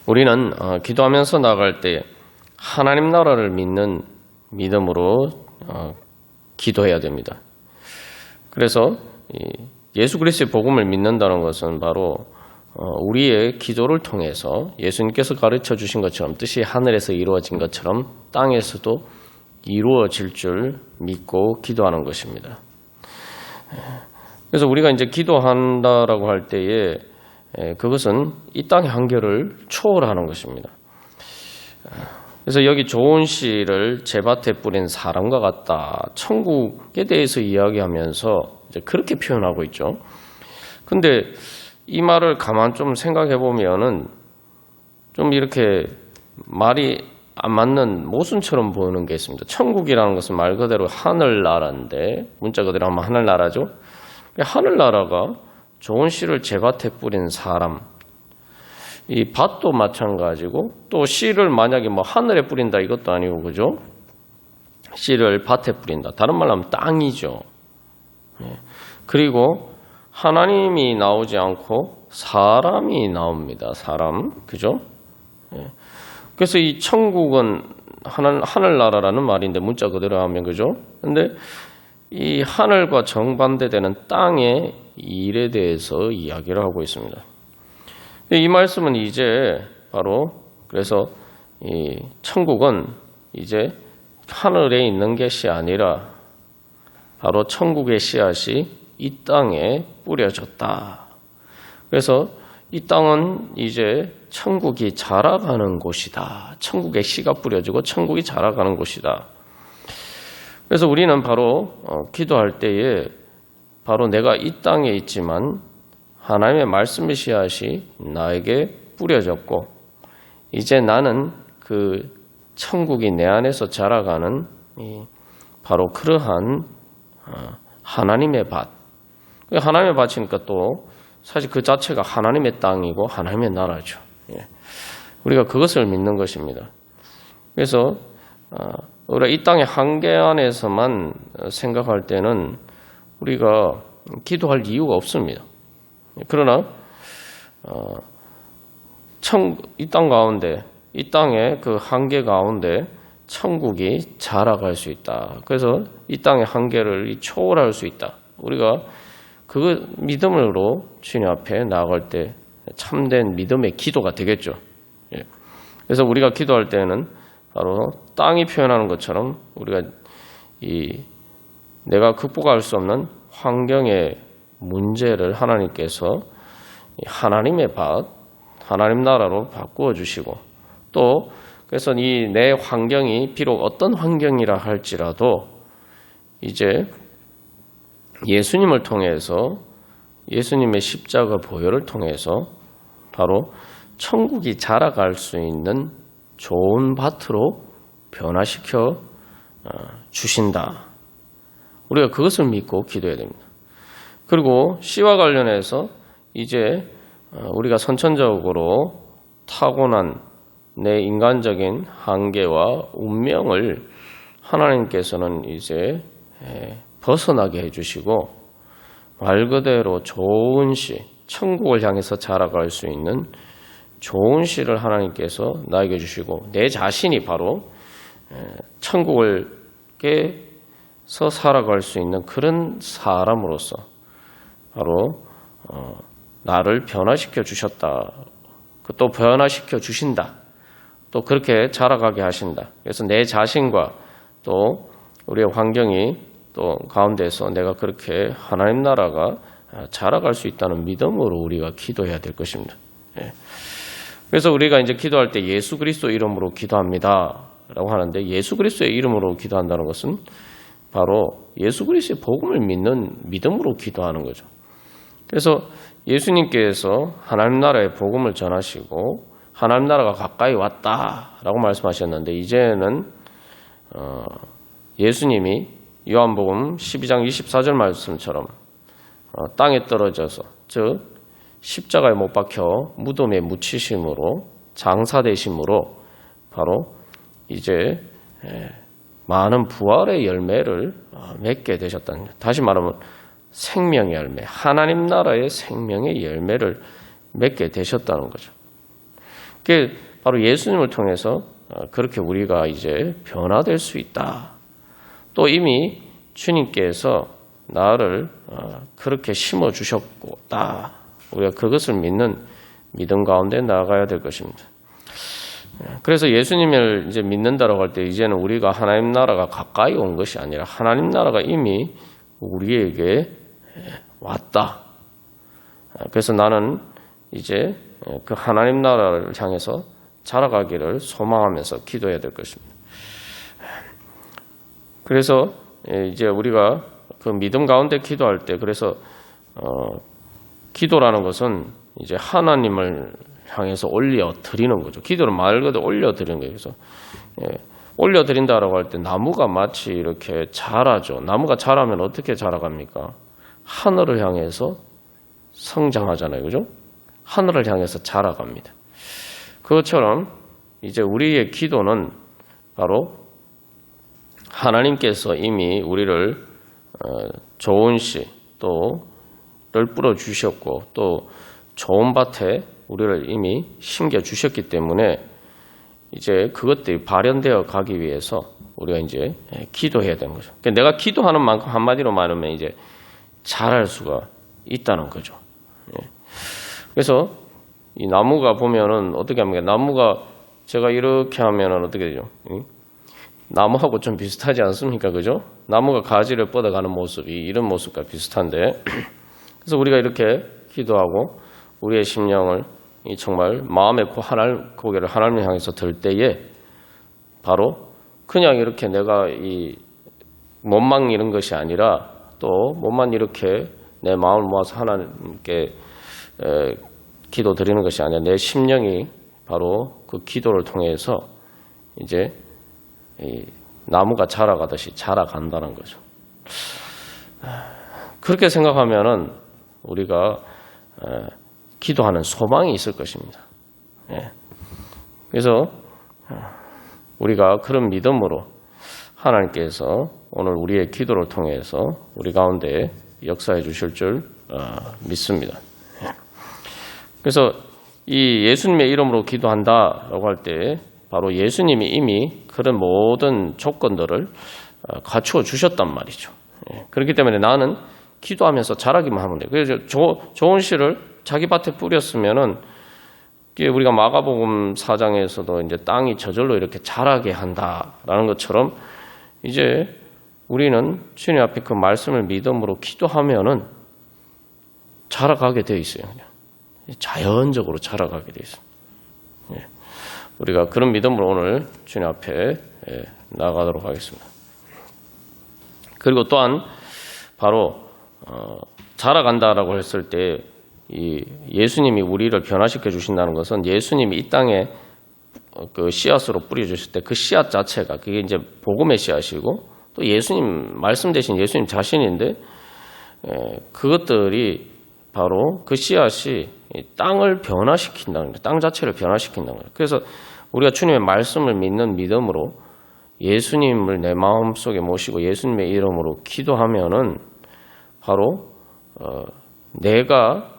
우리는 기도하면서 나아갈 때 하나님 나라를 믿는 믿음으로 기도해야 됩니다. 그래서 예수 그리스도의 복음을 믿는다는 것은 바로 우리의 기도를 통해서 예수님께서 가르쳐 주신 것처럼 뜻이 하늘에서 이루어진 것처럼 땅에서도 이루어질 줄 믿고 기도하는 것입니다. 그래서 우리가 이제 기도한다라고 할 때에 그것은 이 땅의 한계를 초월하는 것입니다. 그래서 여기 좋은 씨를 제밭에 뿌린 사람과 같다. 천국에 대해서 이야기하면서 이제 그렇게 표현하고 있죠. 근데 이 말을 가만 좀 생각해 보면은 좀 이렇게 말이 안 맞는 모순처럼 보이는 게 있습니다. 천국이라는 것은 말 그대로 하늘나라인데 문자 그대로 하면 하늘나라죠. 하늘나라가 좋은 씨를 제밭에 뿌린 사람, 이 밭도 마찬가지고 또 씨를 만약에 뭐 하늘에 뿌린다 이것도 아니고 그죠? 씨를 밭에 뿌린다. 다른 말로 하면 땅이죠. 그리고 하나님이 나오지 않고 사람이 나옵니다. 사람, 그죠? 그래서 이 천국은 하늘나라라는 말인데 문자 그대로 하면 그죠? 근데 이 하늘과 정반대되는 땅의 일에 대해서 이야기를 하고 있습니다. 이 말씀은 이제 바로 그래서 이 천국은 이제 하늘에 있는 것이 아니라 바로 천국의 씨앗이 이 땅에 뿌려졌다. 그래서 이 땅은 이제 천국이 자라가는 곳이다. 천국의 씨가 뿌려지고 천국이 자라가는 곳이다. 그래서 우리는 바로 기도할 때에 바로 내가 이 땅에 있지만 하나님의 말씀의 씨앗이 나에게 뿌려졌고 이제 나는 그 천국이 내 안에서 자라가는 바로 그러한 하나님의 밭. 하나님의 밭이니까 또 사실 그 자체가 하나님의 땅이고 하나님의 나라죠. 우리가 그것을 믿는 것입니다. 그래서 우리가 이 땅의 한계 안에서만 생각할 때는 우리가 기도할 이유가 없습니다. 그러나 이 땅 가운데, 이 땅의 그 한계 가운데 천국이 자라갈 수 있다. 그래서 이 땅의 한계를 초월할 수 있다. 우리가 그 믿음으로 주님 앞에 나아갈 때 참된 믿음의 기도가 되겠죠. 그래서 우리가 기도할 때는 바로 땅이 표현하는 것처럼 우리가 내가 극복할 수 없는 환경의 문제를 하나님께서 하나님의 밭, 하나님 나라로 바꾸어 주시고 또 그래서 이 내 환경이 비록 어떤 환경이라 할지라도 이제 예수님을 통해서 예수님의 십자가 보혈을 통해서 바로 천국이 자라갈 수 있는 좋은 밭으로 변화시켜 주신다. 우리가 그것을 믿고 기도해야 됩니다. 그리고 씨와 관련해서 이제 우리가 선천적으로 타고난 내 인간적인 한계와 운명을 하나님께서는 이제 벗어나게 해주시고 말 그대로 좋은 씨, 천국을 향해서 자라갈 수 있는 좋은 씨를 하나님께서 나에게 주시고 내 자신이 바로 천국에서 살아갈 수 있는 그런 사람으로서 바로 나를 변화시켜 주셨다. 또 변화시켜 주신다. 또 그렇게 자라가게 하신다. 그래서 내 자신과 또 우리의 환경이 또 가운데서 내가 그렇게 하나님 나라가 자라갈 수 있다는 믿음으로 우리가 기도해야 될 것입니다. 그래서 우리가 이제 기도할 때 예수 그리스도 이름으로 기도합니다. 라고 하는데 예수 그리스도의 이름으로 기도한다는 것은 바로 예수 그리스도의 복음을 믿는 믿음으로 기도하는 거죠. 그래서 예수님께서 하나님 나라의 복음을 전하시고 하나님 나라가 가까이 왔다라고 말씀하셨는데 이제는 예수님이 요한복음 12장 24절 말씀처럼 땅에 떨어져서 즉 십자가에 못 박혀 무덤에 묻히심으로 장사되심으로 바로 이제 많은 부활의 열매를 맺게 되셨다는 것. 다시 말하면 생명의 열매, 하나님 나라의 생명의 열매를 맺게 되셨다는 거죠. 그게 바로 예수님을 통해서 그렇게 우리가 이제 변화될 수 있다. 또 이미 주님께서 나를 그렇게 심어주셨고, 우리가 그것을 믿는 믿음 가운데 나아가야 될 것입니다. 그래서 예수님을 이제 믿는다라고 할 때 이제는 우리가 하나님 나라가 가까이 온 것이 아니라 하나님 나라가 이미 우리에게 왔다. 그래서 나는 이제 그 하나님 나라를 향해서 자라가기를 소망하면서 기도해야 될 것입니다. 그래서 이제 우리가 그 믿음 가운데 기도할 때, 그래서 기도라는 것은 이제 하나님을 향해서 올려 드리는 거죠. 기도는 말 그대로 올려 드리는 거예요. 그래서 올려 드린다라고 할 때 나무가 마치 이렇게 자라죠. 나무가 자라면 어떻게 자라갑니까? 하늘을 향해서 성장하잖아요. 그죠? 하늘을 향해서 자라갑니다. 그것처럼 이제 우리의 기도는 바로 하나님께서 이미 우리를 좋은 씨 또를 뿌려 주셨고 또 좋은 밭에 우리를 이미 심겨 주셨기 때문에 이제 그것들이 발현되어 가기 위해서 우리가 이제 기도해야 되는 거죠. 그러니까 내가 기도하는 만큼 한마디로 말하면 이제 자랄 수가 있다는 거죠. 그래서 이 나무가 보면은 어떻게 합니까? 나무가 제가 이렇게 하면은 어떻게 되죠? 나무하고 좀 비슷하지 않습니까? 그죠? 나무가 가지를 뻗어가는 모습이 이런 모습과 비슷한데, 그래서 우리가 이렇게 기도하고 우리의 심령을 정말 마음의 고개를 하나님을 향해서 들 때에 바로 그냥 이렇게 내가 이 몸만 이런 것이 아니라 또 몸만 이렇게 내 마음을 모아서 하나님께 기도 드리는 것이 아니라 내 심령이 바로 그 기도를 통해서 이제 이 나무가 자라가듯이 자라간다는 거죠. 그렇게 생각하면은 우리가 기도하는 소망이 있을 것입니다. 그래서 우리가 그런 믿음으로 하나님께서 오늘 우리의 기도를 통해서 우리 가운데 역사해 주실 줄 믿습니다. 그래서 이 예수님의 이름으로 기도한다라고 할 때 바로 예수님이 이미 그런 모든 조건들을 갖추어 주셨단 말이죠. 그렇기 때문에 나는 기도하면서 자라기만 하면 돼요. 그래서 좋은 씨를 자기 밭에 뿌렸으면은 우리가 마가복음 4장에서도 이제 땅이 저절로 이렇게 자라게 한다라는 것처럼 이제 우리는 주님 앞에 그 말씀을 믿음으로 기도하면은 자라가게 되어 있어요. 그냥. 자연적으로 자라가게 되어 있습니다. 우리가 그런 믿음으로 오늘 주님 앞에 나아가도록 하겠습니다. 그리고 또한 바로 자라간다라고 했을 때 이 예수님이 우리를 변화시켜 주신다는 것은 예수님이 이 땅에 그 씨앗으로 뿌려 주실 때 그 씨앗 자체가 그게 이제 복음의 씨앗이고 또 예수님 말씀 대신 예수님 자신인데 그것들이 바로 그 씨앗이 땅을 변화시킨다는 거예요. 땅 자체를 변화시킨다는 거예요. 그래서 우리가 주님의 말씀을 믿는 믿음으로 예수님을 내 마음속에 모시고 예수님의 이름으로 기도하면은 바로 내가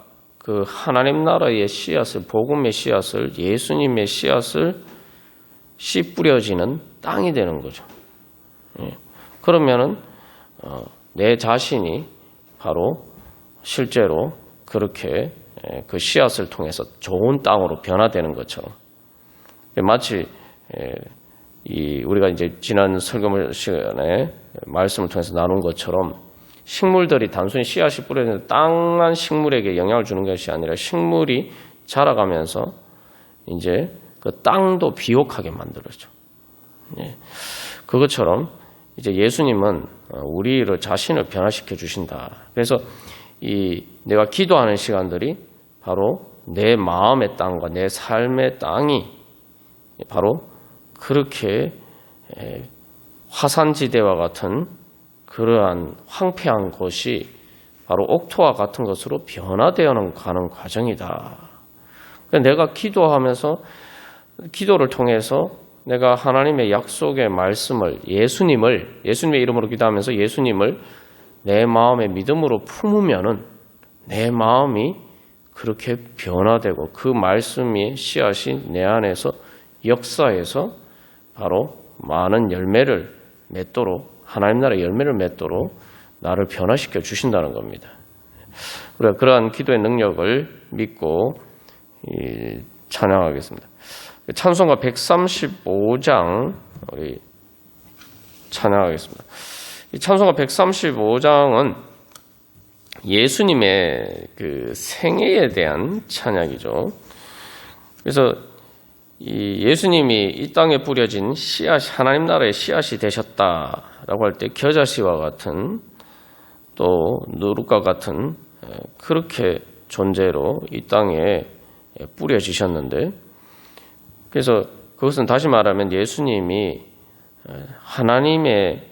그 하나님 나라의 씨앗을 복음의 씨앗을 예수님의 씨앗을 씨 뿌려지는 땅이 되는 거죠. 그러면은 내 자신이 바로 실제로 그렇게 그 씨앗을 통해서 좋은 땅으로 변화되는 것처럼 마치 우리가 이제 지난 설교 시간에 말씀을 통해서 나눈 것처럼 식물들이 단순히 씨앗이 뿌려진 땅한 식물에게 영향을 주는 것이 아니라 식물이 자라가면서 이제 그 땅도 비옥하게 만들어져. 그것처럼 이제 예수님은 우리를 자신을 변화시켜 주신다. 그래서 내가 기도하는 시간들이 바로 내 마음의 땅과 내 삶의 땅이 바로 그렇게 화산지대와 같은 그러한 황폐한 곳이 바로 옥토와 같은 것으로 변화되어 가는 과정이다. 내가 기도하면서 기도를 통해서 내가 하나님의 약속의 말씀을 예수님의 이름으로 기도하면서 예수님을 내 마음의 믿음으로 품으면은 내 마음이 그렇게 변화되고 그 말씀이 씨앗이 내 안에서 역사해서 바로 많은 열매를 맺도록 하나님 나라의 열매를 맺도록 나를 변화시켜 주신다는 겁니다. 그러한 기도의 능력을 믿고 찬양하겠습니다. 찬송가 135장 우리 찬양하겠습니다. 이 찬송가 135장은 예수님의 그 생애에 대한 찬양이죠. 그래서 이 예수님이 이 땅에 뿌려진 씨앗이 하나님 나라의 씨앗이 되셨다라고 할 때 겨자씨와 같은 또 누룩과 같은 그렇게 존재로 이 땅에 뿌려지셨는데, 그래서 그것은 다시 말하면 예수님이 하나님의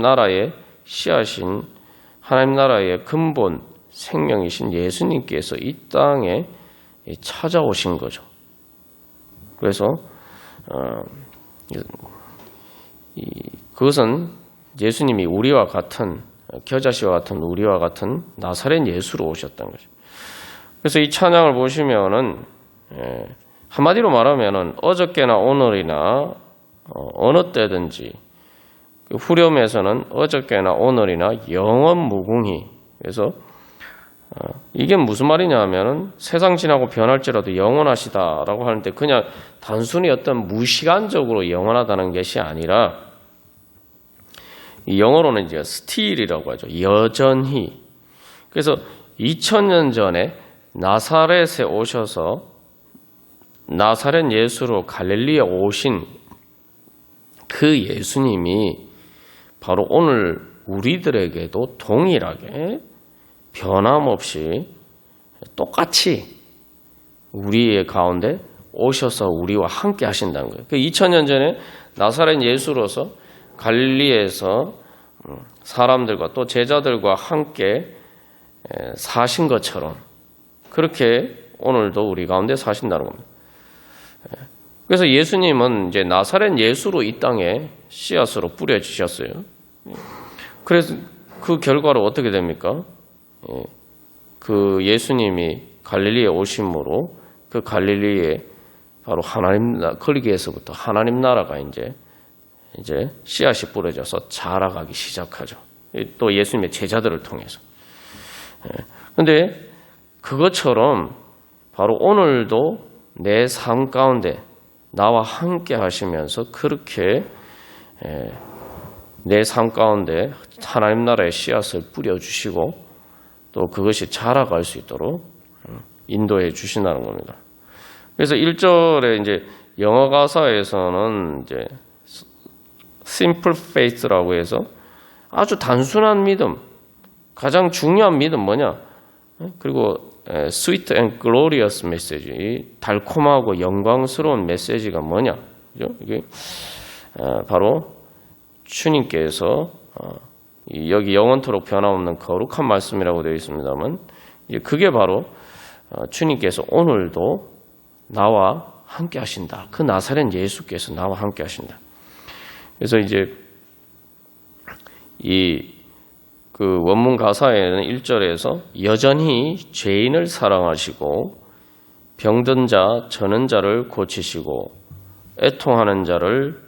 나라의 씨앗인 하나님 나라의 근본 생명이신 예수님께서 이 땅에 찾아오신 거죠. 그래서 그것은 예수님이 우리와 같은 겨자씨와 같은 우리와 같은 나사렛 예수로 오셨던 거죠. 그래서 이 찬양을 보시면은 한마디로 말하면은 어저께나 오늘이나 어느 때든지 후렴에서는 어저께나 오늘이나 영원 무궁히. 그래서 이게 무슨 말이냐 하면은 세상 지나고 변할지라도 영원하시다라고 하는데 그냥 단순히 어떤 무시간적으로 영원하다는 것이 아니라 이 영어로는 이제 still이라고 하죠. 여전히. 그래서 2000년 전에 나사렛에 오셔서 나사렛 예수로 갈릴리에 오신 그 예수님이 바로 오늘 우리들에게도 동일하게 변함없이 똑같이 우리의 가운데 오셔서 우리와 함께 하신다는 거예요. 그 2000년 전에 나사렛 예수로서 갈릴리에서 사람들과 또 제자들과 함께 사신 것처럼 그렇게 오늘도 우리 가운데 사신다는 겁니다. 그래서 예수님은 이제 나사렛 예수로 이 땅에 씨앗으로 뿌려지셨어요. 그래서 그 결과로 어떻게 됩니까? 그 예수님이 갈릴리에 오심으로 그 갈릴리에 바로 거기에서부터 하나님 나라가 이제 씨앗이 뿌려져서 자라가기 시작하죠. 또 예수님의 제자들을 통해서. 그런데 그것처럼 바로 오늘도 내 삶 가운데 나와 함께 하시면서 그렇게 내 삶 가운데 하나님 나라의 씨앗을 뿌려주시고 또 그것이 자라갈 수 있도록 인도해 주신다는 겁니다. 그래서 1절에 이제 영어 가사에서는 이제 simple faith라고 해서 아주 단순한 믿음, 가장 중요한 믿음 뭐냐? 그리고 sweet and glorious message, 이 달콤하고 영광스러운 메시지가 뭐냐? 그죠? 이게 바로 주님께서 여기 영원토록 변함없는 거룩한 말씀이라고 되어 있습니다만, 그게 바로 주님께서 오늘도 나와 함께 하신다. 그 나사렛 예수께서 나와 함께 하신다. 그래서 이제 그 원문 가사에는 1절에서 여전히 죄인을 사랑하시고 병든 자, 저는 자를 고치시고 애통하는 자를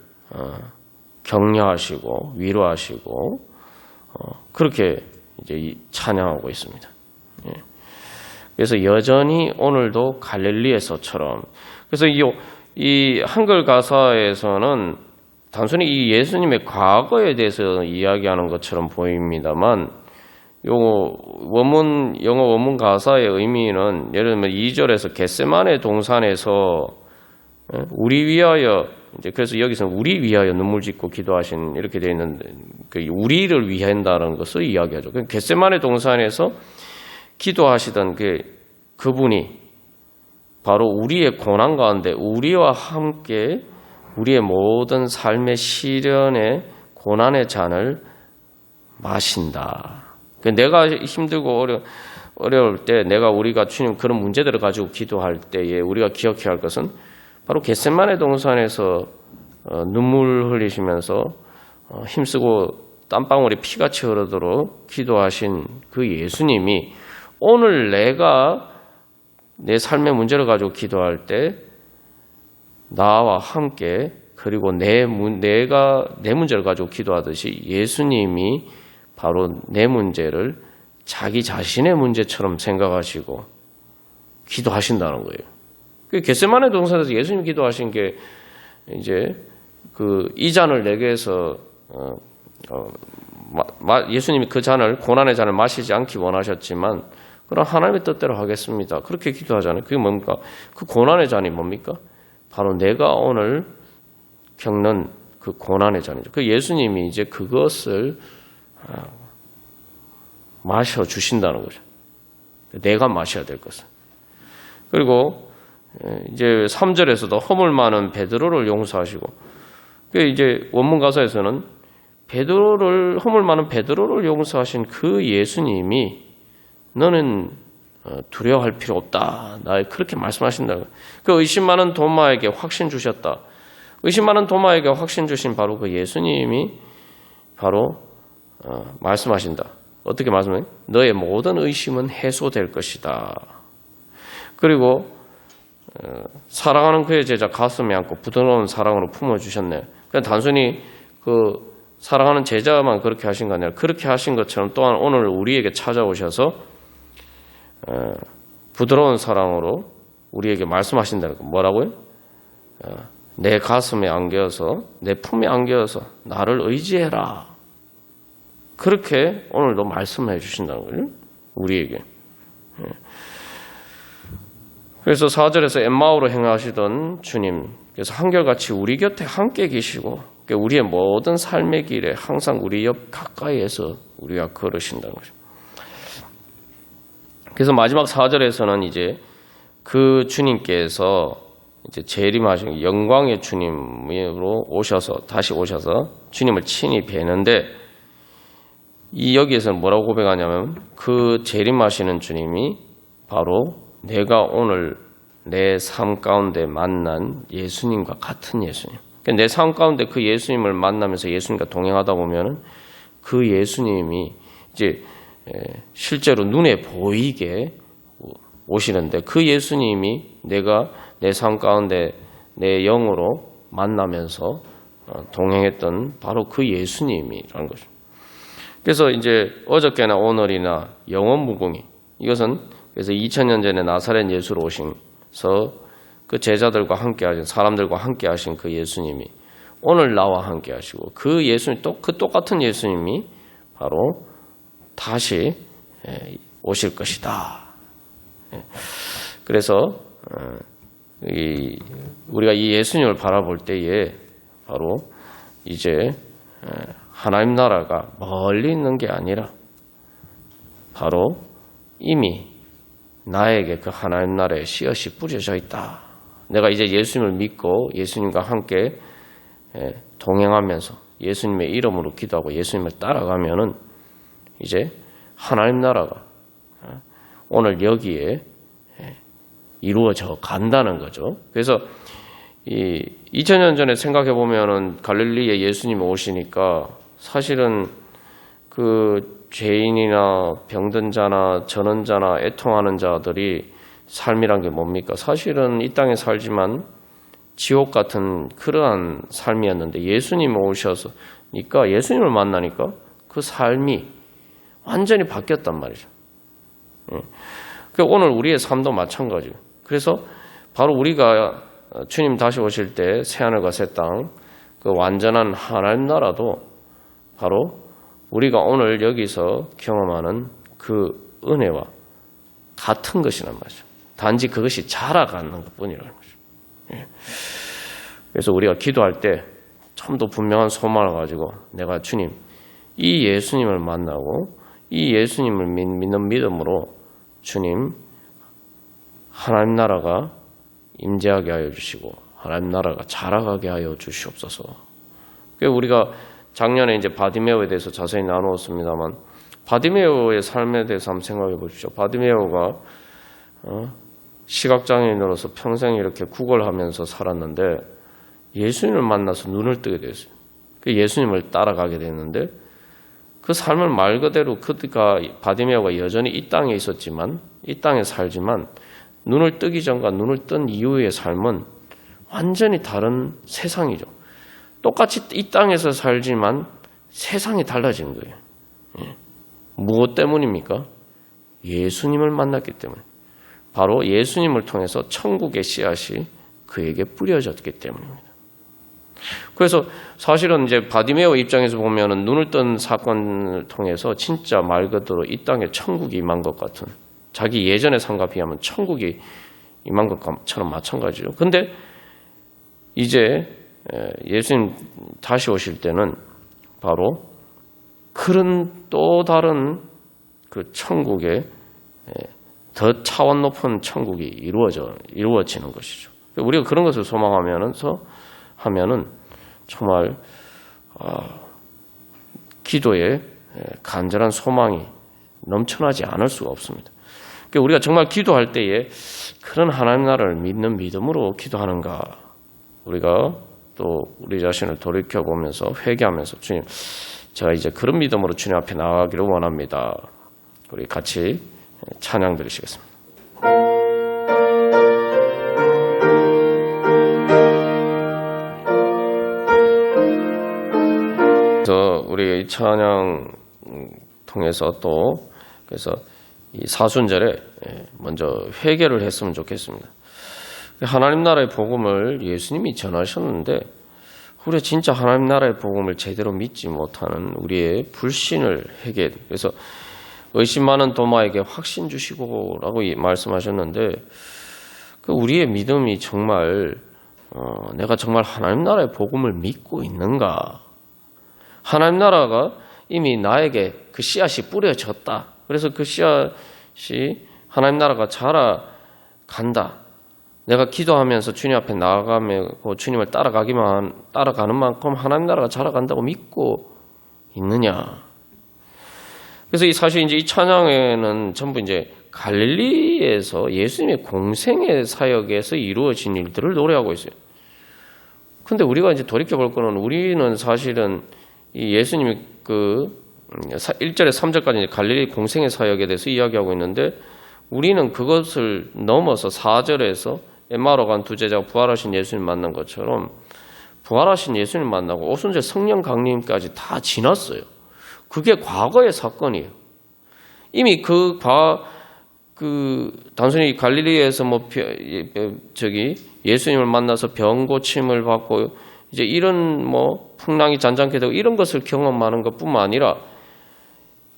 격려하시고 위로하시고 그렇게 이제 찬양하고 있습니다. 그래서 여전히 오늘도 갈릴리에서처럼, 그래서 이 한글 가사에서는 단순히 이 예수님의 과거에 대해서 이야기하는 것처럼 보입니다만, 영어 원문 가사의 의미는 예를 들면 2절에서 겟세마네 동산에서 우리 위하여, 이제 그래서 여기서는 우리 위하여 눈물 짓고 기도하신 이렇게 되어 있는데, 그 우리를 위한다는 것을 이야기하죠. 겟세마네 동산에서 기도하시던 그분이 바로 우리의 고난 가운데 우리와 함께 우리의 모든 삶의 시련의 고난의 잔을 마신다. 내가 힘들고 어려울 때 우리가 주님 그런 문제들을 가지고 기도할 때에 우리가 기억해야 할 것은 바로 겟세마네 동산에서 눈물 흘리시면서 힘쓰고 땀방울이 피같이 흐르도록 기도하신 그 예수님이 오늘 내가 내 삶의 문제를 가지고 기도할 때 나와 함께 그리고 내가 내 문제를 가지고 기도하듯이 예수님이 바로 내 문제를 자기 자신의 문제처럼 생각하시고 기도하신다는 거예요. 겟세마네 동산에서 예수님 기도하신 게 이제 이 잔을 내게 해서 예수님이 그 잔을 고난의 잔을 마시지 않기 원하셨지만 그럼 하나님의 뜻대로 하겠습니다. 그렇게 기도하잖아요. 그게 뭡니까? 그 고난의 잔이 뭡니까? 바로 내가 오늘 겪는 그 고난의 잔이죠. 그 예수님이 이제 그것을 마셔 주신다는 거죠. 내가 마셔야 될 것을. 그리고 이제 3절에서도 허물 많은 베드로를 용서하시고, 이제 원문 가사에서는 허물 많은 베드로를 용서하신 그 예수님이 너는 두려워할 필요 없다. 나에 그렇게 말씀하신다고. 그 의심 많은 도마에게 확신 주셨다. 의심 많은 도마에게 확신 주신 바로 그 예수님이 바로 말씀하신다. 어떻게 말씀해요? 너의 모든 의심은 해소될 것이다. 그리고 사랑하는 그의 제자 가슴에 안고 부드러운 사랑으로 품어주셨네. 그냥 단순히 사랑하는 제자만 그렇게 하신 거 아니라 그렇게 하신 것처럼 또한 오늘 우리에게 찾아오셔서 부드러운 사랑으로 우리에게 말씀하신다는 거. 뭐라고요? 내 가슴에 안겨서 내 품에 안겨서 나를 의지해라. 그렇게 오늘도 말씀해 주신다는 거예요. 우리에게. 그래서 4절에서 엠마오로 행하시던 주님, 그래서 한결같이 우리 곁에 함께 계시고 우리의 모든 삶의 길에 항상 우리 옆 가까이에서 우리가 걸으신다는 거죠. 그래서 마지막 4절에서는 이제 그 주님께서 이제 재림하신 영광의 주님으로 다시 오셔서 주님을 친히 뵈는데 여기에서는 뭐라고 고백하냐면 그 재림하시는 주님이 바로 내가 오늘 내 삶 가운데 만난 예수님과 같은 예수님. 내 삶 가운데 그 예수님을 만나면서 예수님과 동행하다 보면은 그 예수님이 이제 실제로 눈에 보이게 오시는데 그 예수님이 내가 내 삶 가운데 내 영으로 만나면서 동행했던 바로 그 예수님이라는 거죠. 그래서 이제 어저께나 오늘이나 영원 무궁히 이것은 그래서 2000년 전에 나사렛 예수로 오셔서 그 제자들과 함께 하신 사람들과 함께 하신 그 예수님이 오늘 나와 함께 하시고 그 예수님 그 똑같은 예수님이 바로 다시 오실 것이다. 그래서 우리가 이 예수님을 바라볼 때에 바로 이제 하나님 나라가 멀리 있는 게 아니라 바로 이미 나에게 그 하나님 나라의 씨앗이 뿌려져 있다. 내가 이제 예수님을 믿고 예수님과 함께 동행하면서 예수님의 이름으로 기도하고 예수님을 따라가면은 이제 하나님 나라가 오늘 여기에 이루어져 간다는 거죠. 그래서 2000년 전에 생각해 보면은 갈릴리에 예수님이 오시니까 사실은 그 죄인이나 병든 자나 전원자나 애통하는 자들이 삶이란 게 뭡니까? 사실은 이 땅에 살지만 지옥 같은 그러한 삶이었는데 예수님이 오셔서니까 예수님을 만나니까 그 삶이 완전히 바뀌었단 말이죠. 오늘 우리의 삶도 마찬가지예요. 그래서 바로 우리가 주님 다시 오실 때 새하늘과 새 땅, 그 완전한 하나님 나라도 바로 우리가 오늘 여기서 경험하는 그 은혜와 같은 것이란 말이죠. 단지 그것이 자라가는 것뿐이라는 거죠. 그래서 우리가 기도할 때 참 더 분명한 소망을 가지고 내가 주님, 이 예수님을 만나고 이 예수님을 믿는 믿음으로 주님, 하나님 나라가 임재하게 하여 주시고 하나님 나라가 자라가게 하여 주시옵소서. 우리가 작년에 이제 바디메오에 대해서 자세히 나누었습니다만 바디메오의 삶에 대해서 한번 생각해 보십시오. 바디메오가 시각장애인으로서 평생 이렇게 구걸하면서 살았는데 예수님을 만나서 눈을 뜨게 됐어요. 예수님을 따라가게 됐는데 그 삶을 말 그대로 그가 바디메오가 여전히 이 땅에 있었지만 이 땅에 살지만 눈을 뜨기 전과 눈을 뜬 이후의 삶은 완전히 다른 세상이죠. 똑같이 이 땅에서 살지만 세상이 달라진 거예요. 무엇 때문입니까? 예수님을 만났기 때문에. 바로 예수님을 통해서 천국의 씨앗이 그에게 뿌려졌기 때문입니다. 그래서 사실은 이제 바디메오 입장에서 보면은 눈을 뜬 사건을 통해서 진짜 말 그대로 이 땅에 천국이 임한 것 같은, 자기 예전의 삶과 비하면 천국이 임한 것처럼 마찬가지죠. 근데 이제 예수님 다시 오실 때는 바로 그런 또 다른 그 천국의 더 차원 높은 천국이 이루어지는 것이죠. 우리가 그런 것을 소망하면은 정말 기도에 간절한 소망이 넘쳐나지 않을 수가 없습니다. 우리가 정말 기도할 때에 그런 하나님 나라를 믿는 믿음으로 기도하는가, 우리가 또 우리 자신을 돌이켜보면서 회개하면서 주님, 제가 이제 그런 믿음으로 주님 앞에 나가기를 원합니다. 우리 같이 찬양 드리시겠습니다. 그래서 우리 이 찬양 통해서 또 그래서 이 사순절에 먼저 회개를 했으면 좋겠습니다. 하나님 나라의 복음을 예수님이 전하셨는데 우리가 진짜 하나님 나라의 복음을 제대로 믿지 못하는 우리의 불신을 회개. 그래서 의심 많은 도마에게 확신 주시고라고 말씀하셨는데 우리의 믿음이 정말 내가 정말 하나님 나라의 복음을 믿고 있는가? 하나님 나라가 이미 나에게 그 씨앗이 뿌려졌다. 그래서 그 씨앗이 하나님 나라가 자라간다. 내가 기도하면서 주님 앞에 나아가며 주님을 따라가는 만큼 하나님 나라가 자라간다고 믿고 있느냐? 그래서 사실 이제 이 찬양에는 전부 이제 갈릴리에서 예수님의 공생의 사역에서 이루어진 일들을 노래하고 있어요. 근데 우리가 이제 돌이켜 볼 거는 우리는 사실은 이 예수님이 그 1절에 3절까지 갈릴리 공생의 사역에 대해서 이야기하고 있는데 우리는 그것을 넘어서 4절에서 엠마오로 간 두 제자가 부활하신 예수님 만난 것처럼 부활하신 예수님 만나고 오순절 성령 강림까지 다 지났어요. 그게 과거의 사건이에요. 이미 단순히 갈릴리에서 예수님을 만나서 병 고침을 받고 이제 이런 풍랑이 잔잔케 되고 이런 것을 경험하는 것뿐만 아니라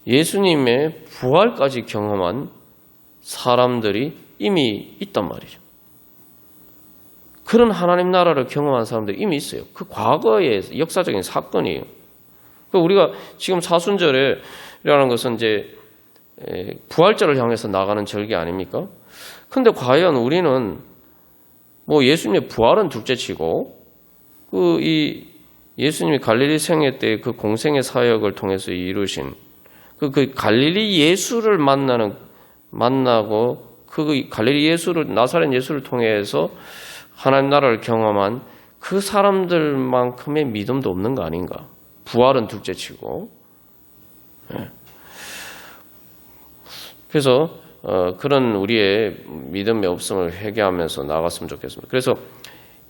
예수님의 부활까지 경험한 사람들이 이미 있단 말이죠. 그런 하나님 나라를 경험한 사람들이 이미 있어요. 그 과거의 역사적인 사건이에요. 우리가 지금 사순절이라는 것은 이제 부활절을 향해서 나가는 절기 아닙니까? 근데 과연 우리는 예수님의 부활은 둘째치고 이 예수님이 갈릴리 생애 때 그 공생의 사역을 통해서 이루신 그 갈릴리 예수를 만나고 그 갈릴리 예수를 나사렛 예수를 통해서 하나님 나라를 경험한 그 사람들만큼의 믿음도 없는 거 아닌가? 부활은 둘째치고. 그래서 그런 우리의 믿음의 없음을 회개하면서 나갔으면 좋겠습니다. 그래서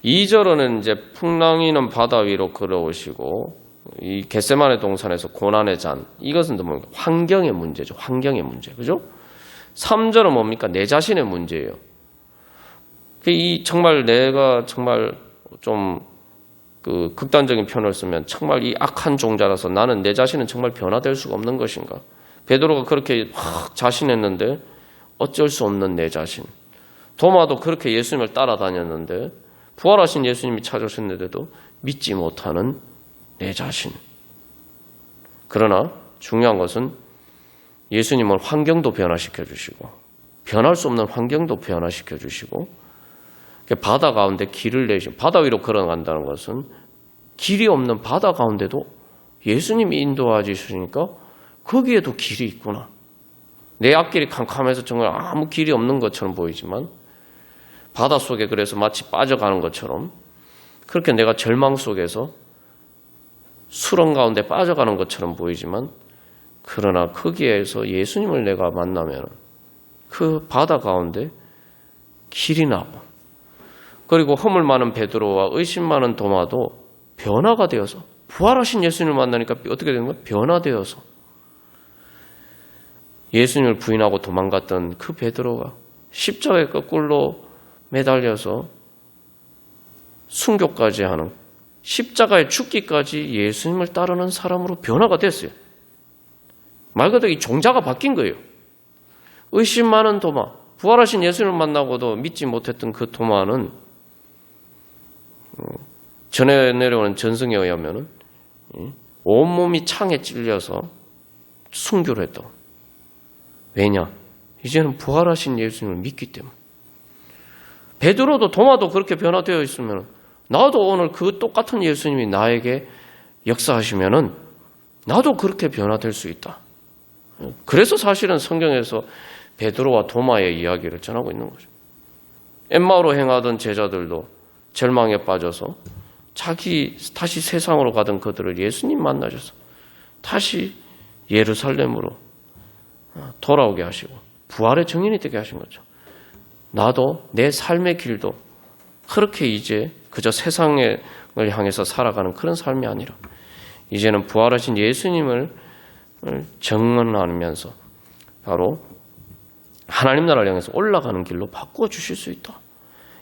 2절은 이제 풍랑이는 바다 위로 걸어오시고 이 겟세마네 동산에서 고난의 잔, 이것은 뭡니까? 환경의 문제죠. 환경의 문제. 그죠? 3절은 뭡니까? 내 자신의 문제예요. 정말 내가 정말 좀 극단적인 표현을 쓰면 정말 이 악한 종자라서 나는 내 자신은 정말 변화될 수가 없는 것인가? 베드로가 그렇게 확 자신했는데 어쩔 수 없는 내 자신. 도마도 그렇게 예수님을 따라다녔는데 부활하신 예수님이 찾아오셨는데도 믿지 못하는 내 자신. 그러나 중요한 것은 예수님은 환경도 변화시켜 주시고 변할 수 없는 환경도 변화시켜 주시고 바다 가운데 길을 내시고 바다 위로 걸어간다는 것은 길이 없는 바다 가운데도 예수님이 인도해 주시니까 거기에도 길이 있구나. 내 앞길이 캄캄해서 정말 아무 길이 없는 것처럼 보이지만 바닷속에 그래서 마치 빠져가는 것처럼 그렇게 내가 절망 속에서 수렁 가운데 빠져가는 것처럼 보이지만 그러나 거기에서 예수님을 내가 만나면 그 바다 가운데 길이 나고, 그리고 허물 많은 베드로와 의심 많은 도마도 변화가 되어서, 부활하신 예수님을 만나니까 어떻게 되는 거야? 변화되어서 예수님을 부인하고 도망갔던 그 베드로가 십자가에 거꾸로 매달려서 순교까지 하는, 십자가에 죽기까지 예수님을 따르는 사람으로 변화가 됐어요. 말 그대로 이 종자가 바뀐 거예요. 의심 많은 도마, 부활하신 예수님을 만나고도 믿지 못했던 그 도마는 전에 내려오는 전승에 의하면 온몸이 창에 찔려서 순교를 했다고. 왜냐? 이제는 부활하신 예수님을 믿기 때문에. 베드로도 도마도 그렇게 변화되어 있으면, 나도 오늘 그 똑같은 예수님이 나에게 역사하시면은 나도 그렇게 변화될 수 있다. 그래서 사실은 성경에서 베드로와 도마의 이야기를 전하고 있는 거죠. 엠마오로 행하던 제자들도 절망에 빠져서 다시 세상으로 가던 그들을 예수님 만나셔서 다시 예루살렘으로 돌아오게 하시고 부활의 증인이 되게 하신 거죠. 나도 내 삶의 길도 그렇게 이제 그저 세상을 향해서 살아가는 그런 삶이 아니라 이제는 부활하신 예수님을 증언하면서 바로 하나님 나라를 향해서 올라가는 길로 바꾸어 주실 수 있다.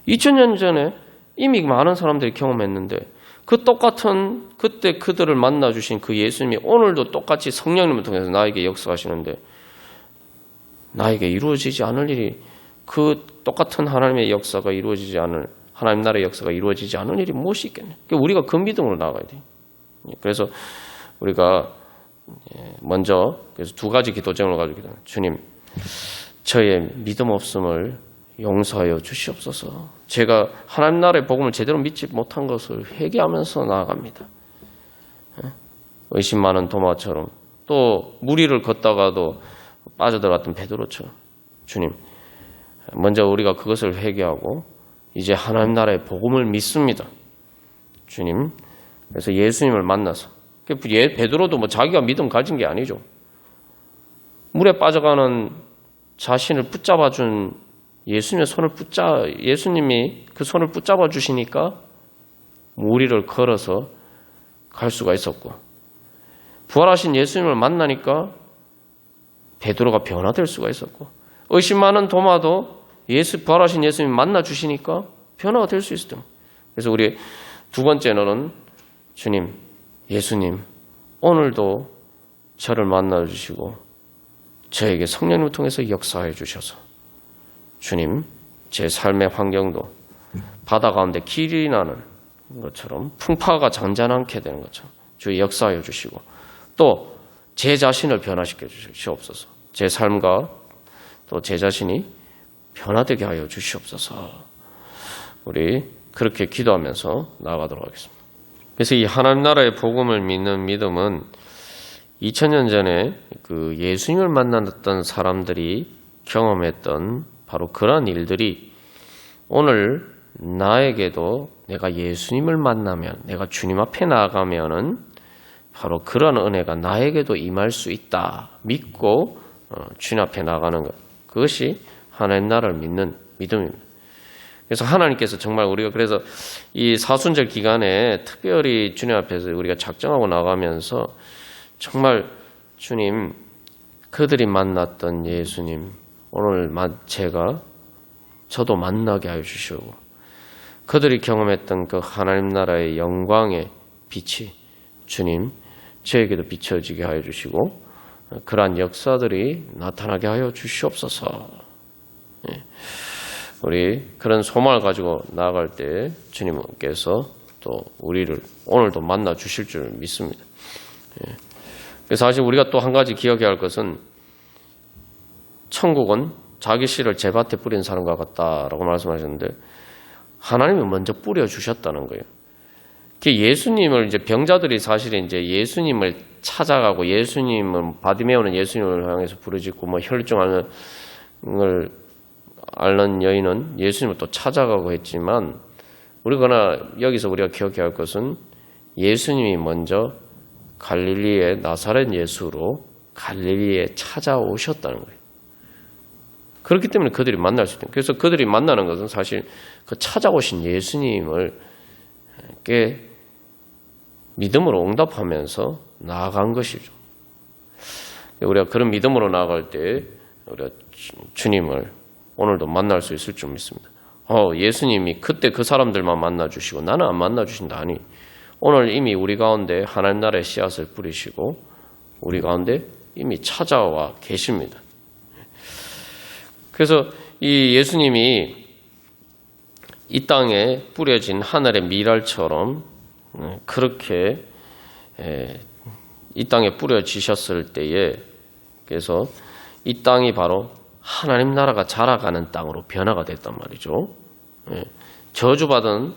2000년 전에 이미 많은 사람들이 경험했는데 그 똑같은 그때 그들을 만나주신 그 예수님이 오늘도 똑같이 성령님을 통해서 나에게 역사하시는데 나에게 이루어지지 않을 일이, 그 똑같은 하나님의 역사가 이루어지지 않을, 하나님 나라의 역사가 이루어지지 않을 일이 무엇이 있겠냐. 우리가 그 믿음으로 나아가야 돼요. 그래서 우리가 먼저 그래서 두 가지 기도 제목을 가지고 기도해요. 주님, 저의 믿음 없음을 용서하여 주시옵소서. 제가 하나님 나라의 복음을 제대로 믿지 못한 것을 회개하면서 나아갑니다. 의심 많은 도마처럼, 또 무리를 걷다가도 빠져들어갔던 베드로처럼, 주님, 먼저 우리가 그것을 회개하고 이제 하나님 나라의 복음을 믿습니다. 주님, 그래서 예수님을 만나서, 베드로도 뭐 자기가 믿음 가진 게 아니죠. 물에 빠져가는 자신을 붙잡아준 예수님이 그 손을 붙잡아 주시니까 무리를 걸어서 갈 수가 있었고, 부활하신 예수님을 만나니까 베드로가 변화될 수가 있었고, 의심 많은 도마도 부활하신 예수님 만나 주시니까 변화가 될 수 있었던. 그래서 우리 두 번째는 주님, 예수님, 오늘도 저를 만나 주시고 저에게 성령님을 통해서 역사해 주셔서 주님, 제 삶의 환경도 바다 가운데 길이 나는 것처럼 풍파가 잔잔하게 되는 것처럼 주의 역사하여 주시고, 또 제 자신을 변화시켜 주시옵소서. 제 삶과 또 제 자신이 변화되게 하여 주시옵소서. 우리 그렇게 기도하면서 나아가도록 하겠습니다. 그래서 이 하나님 나라의 복음을 믿는 믿음은 2000년 전에 그 예수님을 만났던 사람들이 경험했던 바로 그러한 일들이 오늘 나에게도 내가 예수님을 만나면, 내가 주님 앞에 나아가면은 바로 그런 은혜가 나에게도 임할 수 있다 믿고 주님 앞에 나가는 것, 그것이 하나님 나라를 믿는 믿음입니다. 그래서 하나님께서 정말 우리가 그래서 이 사순절 기간에 특별히 주님 앞에서 우리가 작정하고 나가면서 정말 주님, 그들이 만났던 예수님 오늘 저도 만나게 하여 주시고, 그들이 경험했던 그 하나님 나라의 영광의 빛이 주님 저에게도 비춰지게 하여 주시고 그러한 역사들이 나타나게 하여 주시옵소서. 우리 그런 소망을 가지고 나아갈 때 주님께서 또 우리를 오늘도 만나 주실 줄 믿습니다. 그래서 사실 우리가 또 한 가지 기억해야 할 것은, 천국은 자기 씨를 제밭에 뿌린 사람과 같다라고 말씀하셨는데 하나님이 먼저 뿌려 주셨다는 거예요. 예수님을 이제 병자들이 사실 이제 예수님을 찾아가고, 예수님은 바디메오는 예수님을 향해서 부르짖고 뭐 혈증을 앓는 여인은 예수님을 또 찾아가고 했지만, 그러나 여기서 우리가 기억해야 할 것은 예수님이 먼저 갈릴리의 나사렛 예수로 갈릴리에 찾아오셨다는 거예요. 그렇기 때문에 그들이 만날 수 있다. 그래서 그들이 만나는 것은 사실 그 찾아오신 예수님을 꽤 믿음으로 응답하면서 나아간 것이죠. 우리가 그런 믿음으로 나아갈 때 우리가 주님을 오늘도 만날 수 있을 줄 믿습니다. 예수님이 그때 그 사람들만 만나주시고 나는 안 만나주신다. 아니, 오늘 이미 우리 가운데 하나님 나라의 씨앗을 뿌리시고 우리 가운데 이미 찾아와 계십니다. 그래서 이 예수님이 이 땅에 뿌려진 하늘의 밀알처럼 그렇게 이 땅에 뿌려지셨을 때에 그래서 이 땅이 바로 하나님 나라가 자라가는 땅으로 변화가 됐단 말이죠. 저주받은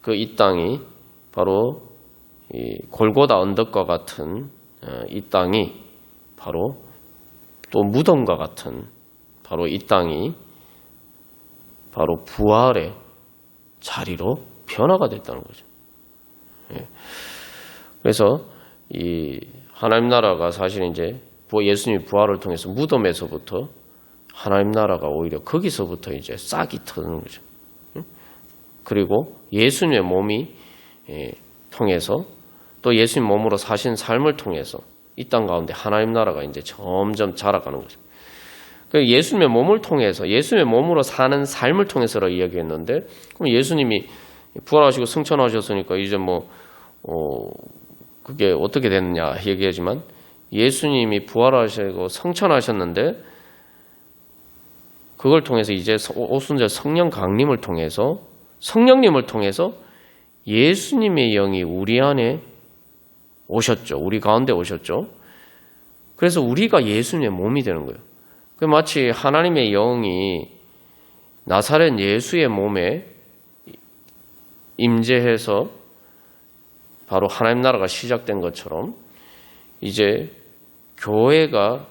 그 이 땅이 바로 이 골고다 언덕과 같은 이 땅이 바로 또 무덤과 같은 바로 이 땅이 바로 부활의 자리로 변화가 됐다는 거죠. 그래서 이 하나님 나라가 사실 이제 예수님이 부활을 통해서 무덤에서부터 하나님 나라가 오히려 거기서부터 이제 싹이 트는 거죠. 그리고 예수님의 몸이 통해서 또 예수님 몸으로 사신 삶을 통해서 이 땅 가운데 하나님 나라가 이제 점점 자라가는 거죠. 예수님의 몸을 통해서 예수님의 몸으로 사는 삶을 통해서라 이야기했는데 그럼 예수님이 부활하시고 승천하셨으니까 이제 그게 어떻게 됐느냐 얘기하지만 예수님이 부활하시고 승천하셨는데 그걸 통해서 이제 오순절 성령 강림을 통해서 성령님을 통해서 예수님의 영이 우리 안에 오셨죠. 우리 가운데 오셨죠. 그래서 우리가 예수님의 몸이 되는 거예요. 마치 하나님의 영이 나사렛 예수의 몸에 임재해서 바로 하나님 나라가 시작된 것처럼 이제 교회가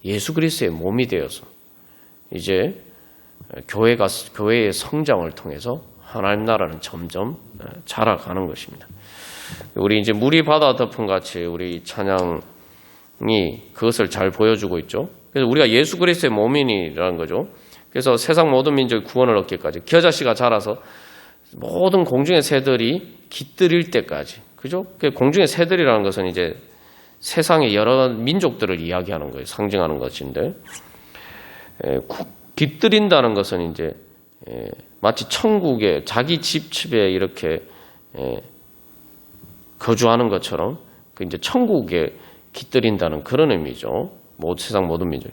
예수 그리스도의 몸이 되어서 이제 교회의 성장을 통해서 하나님 나라는 점점 자라가는 것입니다. 우리 이제 물이 바다 덮은 같이 우리 찬양이 그것을 잘 보여주고 있죠. 그래서 우리가 예수 그리스도의 몸이라는 거죠. 그래서 세상 모든 민족이 구원을 얻기까지 겨자씨가 자라서 모든 공중의 새들이 깃들일 때까지, 그죠? 공중의 새들이라는 것은 이제 세상의 여러 민족들을 이야기하는 거예요. 상징하는 것인데, 깃들인다는 것은 이제 마치 천국에 자기 집에 이렇게 거주하는 것처럼 이제 천국에 깃들인다는 그런 의미죠. 세상 모든 민족.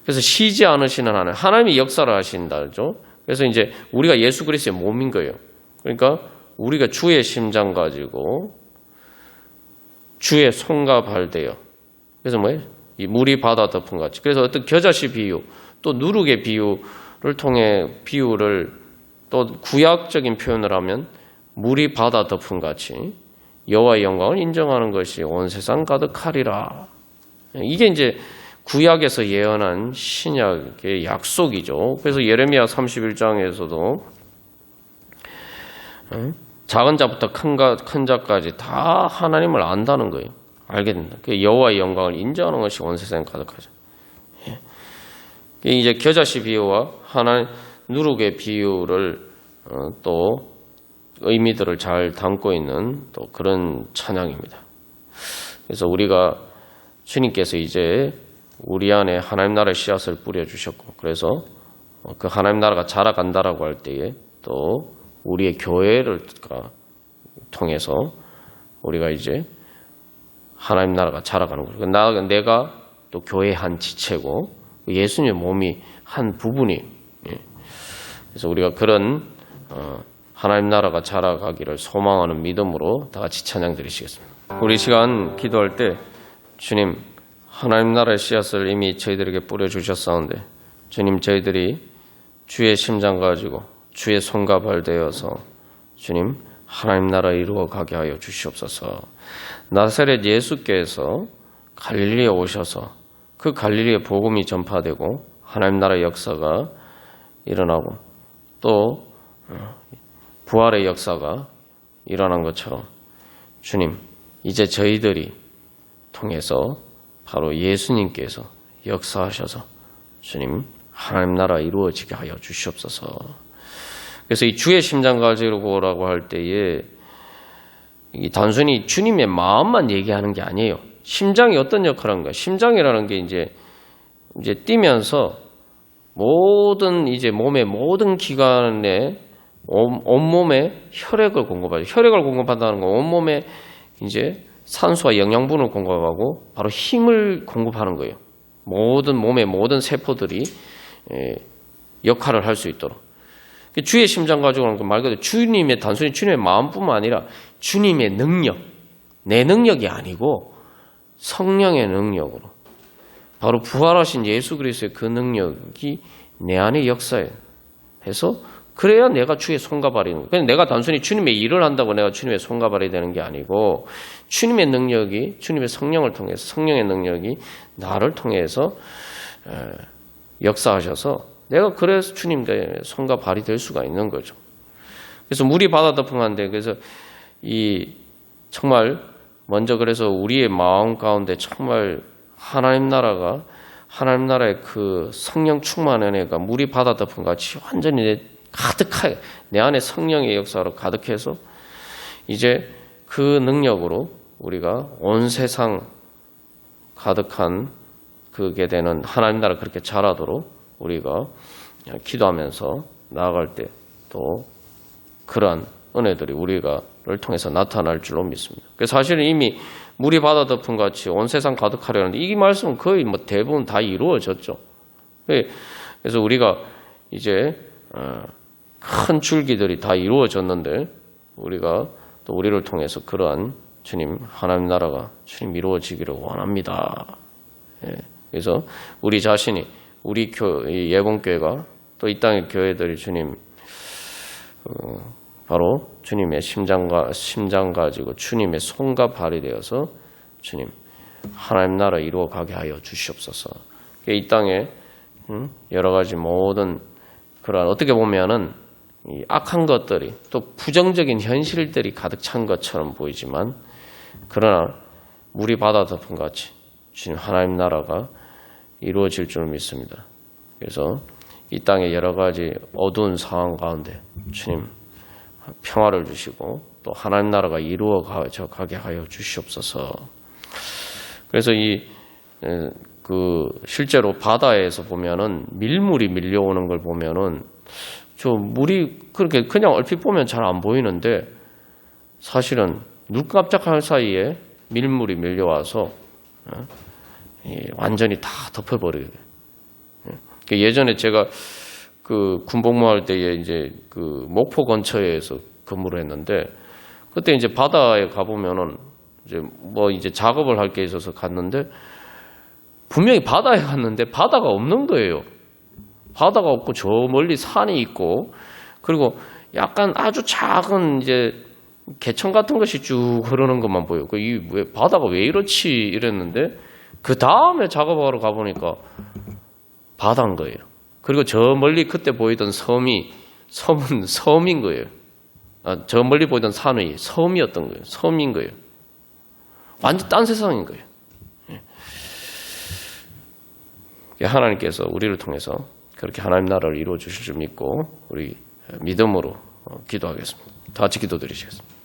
그래서 쉬지 않으시는 하나님이 역사를 하신다죠. 그래서 이제 우리가 예수 그리스도의 몸인 거예요. 그러니까 우리가 주의 심장 가지고 주의 손과 발 되어. 그래서 뭐예요? 이 물이 바다 덮은 같이. 그래서 어떤 겨자씨 비유, 또 누룩의 비유를 통해 비유를 또 구약적인 표현을 하면 물이 바다 덮은 같이 여호와의 영광을 인정하는 것이 온 세상 가득하리라. 이게 이제 구약에서 예언한 신약의 약속이죠. 그래서 예레미야 31장에서도 작은 자부터 큰 자까지 다 하나님을 안다는 거예요. 알게 된다. 여호와의 영광을 인정하는 것이 온 세상에 가득하죠. 이제 겨자씨 비유와 하나님 누룩의 비유를 또 의미들을 잘 담고 있는 또 그런 찬양입니다. 그래서 우리가 주님께서 이제 우리 안에 하나님 나라의 씨앗을 뿌려주셨고, 그래서 그 하나님 나라가 자라간다라고 할 때에 또 우리의 교회를 통해서 우리가 이제 하나님 나라가 자라가는 거죠. 내가 또 교회의 한 지체고 예수님의 몸이 한 부분이. 그래서 우리가 그런 하나님 나라가 자라가기를 소망하는 믿음으로 다 같이 찬양 드리시겠습니다. 우리 시간 기도할 때 주님, 하나님 나라의 씨앗을 이미 저희들에게 뿌려주셨사온데 주님, 저희들이 주의 심장 가지고 주의 손과 발 되어서 주님 하나님 나라 이루어 가게 하여 주시옵소서. 나사렛 예수께서 갈릴리에 오셔서 그 갈릴리의 복음이 전파되고 하나님 나라의 역사가 일어나고 또 부활의 역사가 일어난 것처럼 주님, 이제 저희들이 통해서 바로 예수님께서 역사하셔서 주님 하나님 나라 이루어지게 하여 주시옵소서. 그래서 이 주의 심장 가지고라고 할 때에 단순히 주님의 마음만 얘기하는 게 아니에요. 심장이 어떤 역할을 하는가? 심장이라는 게 이제 뛰면서 모든 이제 몸의 모든 기관에 온몸에 혈액을 공급하죠. 혈액을 공급한다는 건 온몸에 이제 산소와 영양분을 공급하고 바로 힘을 공급하는 거예요. 모든 몸의 모든 세포들이 역할을 할 수 있도록. 주의 심장 가지고는 말 그대로 주님의 단순히 주님의 마음뿐만 아니라 주님의 능력, 내 능력이 아니고 성령의 능력으로 바로 부활하신 예수 그리스도의 그 능력이 내 안에 역사해서 그래야 내가 주의 손과 발이 되는 거예요. 내가 단순히 주님의 일을 한다고 내가 주님의 손과 발이 되는 게 아니고 주님의 능력이 주님의 성령을 통해서 성령의 능력이 나를 통해서 역사하셔서 내가 그래서 주님의 손과 발이 될 수가 있는 거죠. 그래서 물이 바다 덮음한데 그래서 이 정말 먼저 그래서 우리의 마음 가운데 정말 하나님 나라의 그 성령 충만 은혜가 물이 바다 덮음 같이 완전히 가득하게 내 안에 성령의 역사로 가득해서 이제 그 능력으로 우리가 온 세상 가득한 그게 되는 하나님 나라 그렇게 자라도록 우리가 기도하면서 나아갈 때 또 그러한 은혜들이 우리가를 통해서 나타날 줄로 믿습니다. 그래서 사실은 이미 물이 바다 덮음 같이 온 세상 가득하려는데 이 말씀은 거의 뭐 대부분 다 이루어졌죠. 그래서 우리가 이제 큰 줄기들이 다 이루어졌는데 우리가 또 우리를 통해서 그러한 주님 하나님 나라가 주님 이루어지기를 원합니다. 그래서 우리 자신이 우리 예봉교회가 또 이 땅의 교회들이 주님 바로 주님의 심장 가지고 주님의 손과 발이 되어서 주님 하나님 나라 이루어가게 하여 주시옵소서. 이 땅에 여러 가지 모든 그러한 어떻게 보면은 이 악한 것들이 또 부정적인 현실들이 가득 찬 것처럼 보이지만 그러나 물이 바다 덮음 같이 주님 하나님 나라가 이루어질 줄 믿습니다. 그래서 이 땅의 여러 가지 어두운 상황 가운데 주님 평화를 주시고 또 하나님 나라가 이루어가게 하여 주시옵소서. 그래서 실제로 바다에서 보면은 밀물이 밀려오는 걸 보면은 저 물이 그렇게 그냥 얼핏 보면 잘 안 보이는데 사실은 눈 깜짝할 사이에 밀물이 밀려와서 완전히 다 덮어버리게 돼요. 예전에 제가 그 군복무할 때에 이제 그 목포 근처에서 근무를 했는데 그때 이제 바다에 가보면은 이제 작업을 할 게 있어서 갔는데 분명히 바다에 갔는데 바다가 없는 거예요. 바다가 없고 저 멀리 산이 있고 그리고 약간 아주 작은 이제 개천 같은 것이 쭉 흐르는 것만 보여요. 왜 바다가 왜 이렇지 이랬는데 그 다음에 작업하러 가보니까 바다인 거예요. 그리고 저 멀리 그때 보이던 섬은 섬인 거예요. 저 멀리 보이던 산이 섬이었던 거예요. 섬인 거예요. 완전 딴 세상인 거예요. 하나님께서 우리를 통해서 그렇게 하나님 나라를 이루어 주실 줄 믿고 우리 믿음으로 기도하겠습니다. 다 같이 기도드리시겠습니다.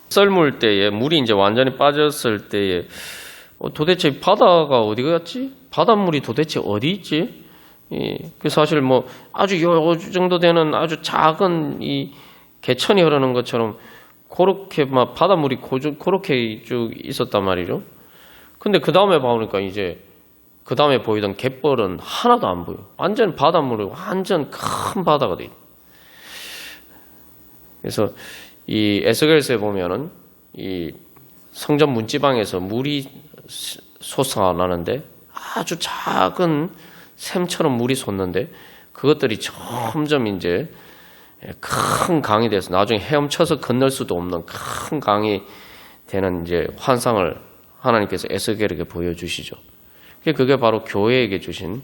썰물 때에 물이 이제 완전히 빠졌을 때에 도대체 바다가 어디 갔지? 바닷물이 도대체 어디 있지? 그 사실 아주 요 정도 되는 아주 작은 이 개천이 흐르는 것처럼 그렇게 막 바닷물이 그렇게 쭉 있었단 말이죠. 근데 그 다음에 보니까 이제 그 다음에 보이던 갯벌은 하나도 안 보여. 완전 바닷물이 완전 큰 바다가 돼. 그래서 이 에스겔서에 보면은 이 성전 문지방에서 물이 솟아나는데 아주 작은 샘처럼 물이 솟는데 그것들이 점점 이제 큰 강이 돼서 나중에 헤엄쳐서 건널 수도 없는 큰 강이 되는 이제 환상을 하나님께서 에스겔에게 보여주시죠. 그게 바로 교회에게 주신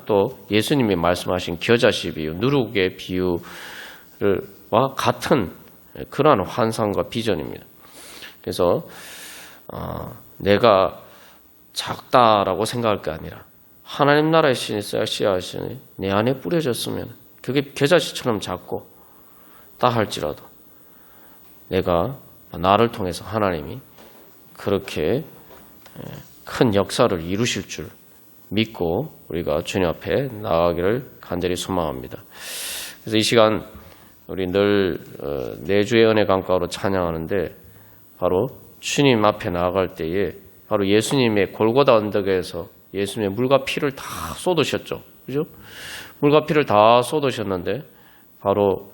또 예수님이 말씀하신 겨자씨 비유, 누룩의 비유와 같은 그러한 환상과 비전입니다. 그래서 내가 작다라고 생각할 게 아니라 하나님 나라의 씨앗이 내 안에 뿌려졌으면 그게 겨자씨처럼 작고 다 할지라도 내가 나를 통해서 하나님이 그렇게 큰 역사를 이루실 줄 믿고 우리가 주님 앞에 나아가기를 간절히 소망합니다. 그래서 이 시간 우리 늘 내주의 은혜 강가로 찬양하는데 바로 주님 앞에 나아갈 때에 바로 예수님의 골고다 언덕에서 예수님의 물과 피를 다 쏟으셨죠. 그죠? 물과 피를 다 쏟으셨는데 바로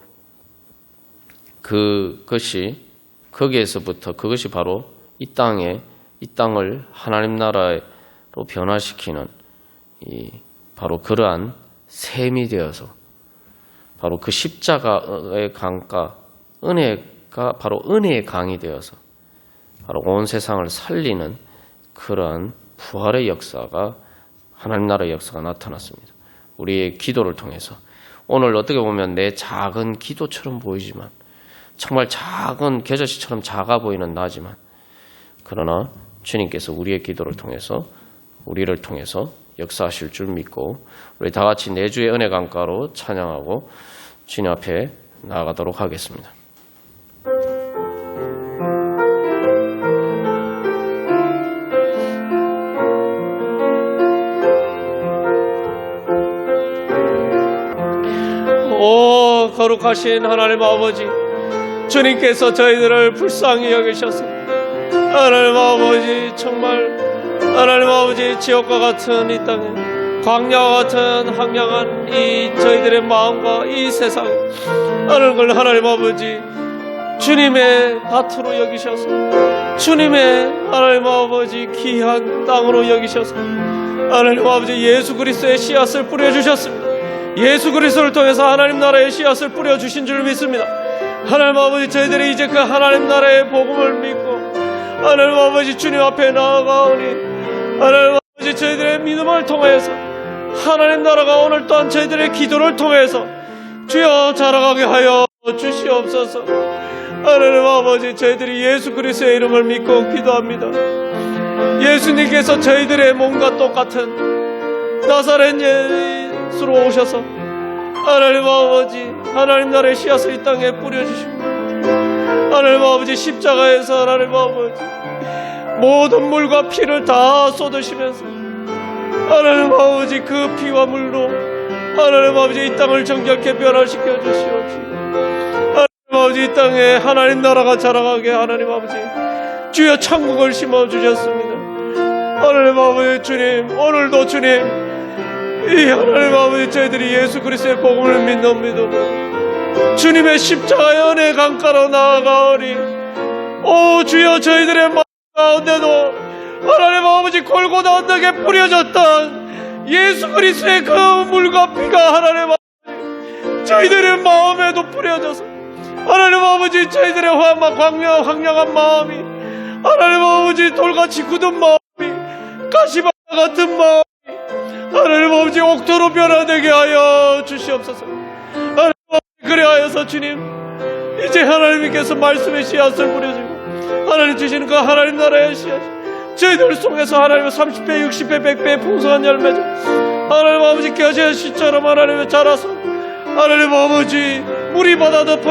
그것이 바로 이 땅을 하나님 나라로 변화시키는 바로 그러한 셈이 되어서 바로 그 십자가의 강가 은혜가 바로 은혜의 강이 되어서 바로 온 세상을 살리는 그러한 부활의 역사가 하나님 나라의 역사가 나타났습니다. 우리의 기도를 통해서 오늘 어떻게 보면 내 작은 기도처럼 보이지만 정말 작은 겨자씨처럼 작아 보이는 나지만 그러나 주님께서 우리의 기도를 통해서 우리를 통해서 역사하실 줄 믿고 우리 다 같이 내주의 은혜 강가로 찬양하고 주님 앞에 나아가도록 하겠습니다. 오 거룩하신 하나님 아버지, 주님께서 저희들을 불쌍히 여기셔서 하나님 아버지 정말 하나님 아버지 지옥과 같은 이 땅에 광야와 같은 황량한 이 저희들의 마음과 이 세상 하나님을 하나님 아버지 주님의 밭으로 여기셔서 주님의 하나님 아버지 귀한 땅으로 여기셔서 하나님 아버지 예수 그리스도의 씨앗을 뿌려주셨습니다. 예수 그리스도를 통해서 하나님 나라의 씨앗을 뿌려주신 줄 믿습니다. 하나님 아버지 저희들이 이제 그 하나님 나라의 복음을 믿고 하나님 아버지 주님 앞에 나아가오니 하나님 아버지 저희들의 믿음을 통해서 하나님 나라가 오늘 또한 저희들의 기도를 통해서 주여 자라가게 하여 주시옵소서. 하나님 아버지 저희들이 예수 그리스도의 이름을 믿고 기도합니다. 예수님께서 저희들의 몸과 똑같은 나사렛 예수로 오셔서 하나님 아버지 하나님 나라의 씨앗을 이 땅에 뿌려주시고 하나님 아버지 십자가에서 하나님 아버지 모든 물과 피를 다 쏟으시면서 하나님 아버지 그 피와 물로 하나님 아버지 이 땅을 정결케 변화시켜 주시옵시고 하나님 아버지 이 땅에 하나님 나라가 자라가게 하나님 아버지 주여 천국을 심어주셨습니다. 하나님 아버지 주님 오늘도 주님 이 하나님 아버지 저희들이 예수 그리스도의 복음을 믿는 주님의 십자가의 은혜 강가로 나아가오니 오 주여 저희들의 마음 가운데도 하나님 아버지 골고다 언덕에 뿌려졌던 예수 그리스도의 그 물과 피가 하나님 아버지 저희들의 마음에도 뿌려져서 하나님 아버지 저희들의 황량한 마음이 하나님 아버지 돌같이 굳은 마음이 가시바와 같은 마음이 하나님 아버지 옥토로 변화되게 하여 주시옵소서. 하나님 아버지 그래하여서 주님 이제 하나님께서 말씀의 씨앗을 뿌려주고 하나님 주시는 그 하나님 나라의 씨앗 저희들 속에서 하나님의 30배 60배 100배의 풍성한 열매죠. 하나님 아버지 겨자씨처럼 하나님의 자라서 하나님 아버지 물이 받아 덮어